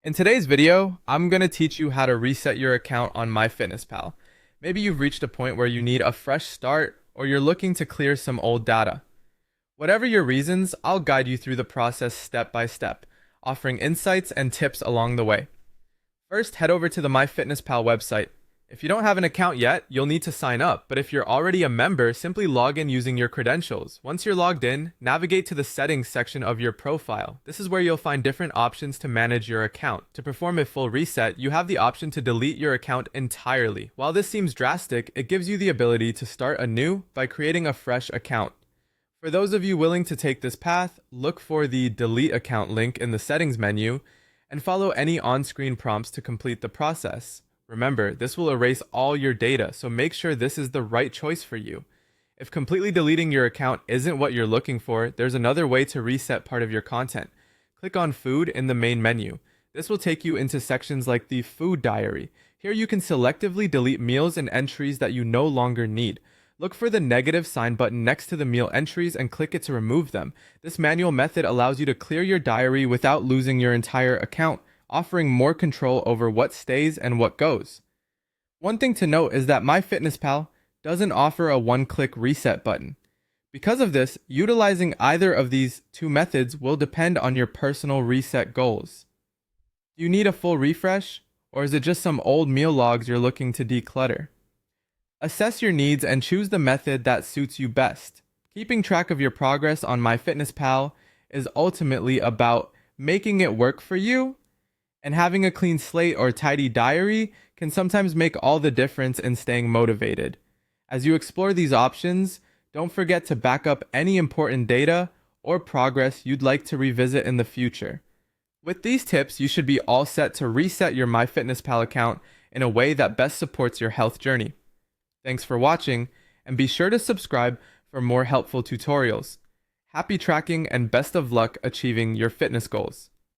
In today's video, I'm going to teach you how to reset your account on MyFitnessPal. Maybe you've reached a point where you need a fresh start or you're looking to clear some old data. Whatever your reasons, I'll guide you through the process step by step, offering insights and tips along the way. First, head over to the MyFitnessPal website. If you don't have an account yet, you'll need to sign up, but if you're already a member, simply log in using your credentials. Once you're logged in, navigate to the settings section of your profile. This is where you'll find different options to manage your account. To perform a full reset, you have the option to delete your account entirely. While this seems drastic, it gives you the ability to start anew by creating a fresh account. For those of you willing to take this path, look for the Delete Account link in the settings menu and follow any on-screen prompts to complete the process. Remember, this will erase all your data, so make sure this is the right choice for you. If completely deleting your account isn't what you're looking for, there's another way to reset part of your content. Click on Food in the main menu. This will take you into sections like the Food Diary. Here you can selectively delete meals and entries that you no longer need. Look for the negative sign button next to the meal entries and click it to remove them. This manual method allows you to clear your diary without losing your entire account, offering more control over what stays and what goes. One thing to note is that MyFitnessPal doesn't offer a one-click reset button. Because of this, utilizing either of these two methods will depend on your personal reset goals. Do you need a full refresh, or is it just some old meal logs you're looking to declutter? Assess your needs and choose the method that suits you best. Keeping track of your progress on MyFitnessPal is ultimately about making it work for you, and having a clean slate or tidy diary can sometimes make all the difference in staying motivated. As you explore these options, don't forget to back up any important data or progress you'd like to revisit in the future. With these tips, you should be all set to reset your MyFitnessPal account in a way that best supports your health journey. Thanks for watching, and be sure to subscribe for more helpful tutorials. Happy tracking and best of luck achieving your fitness goals.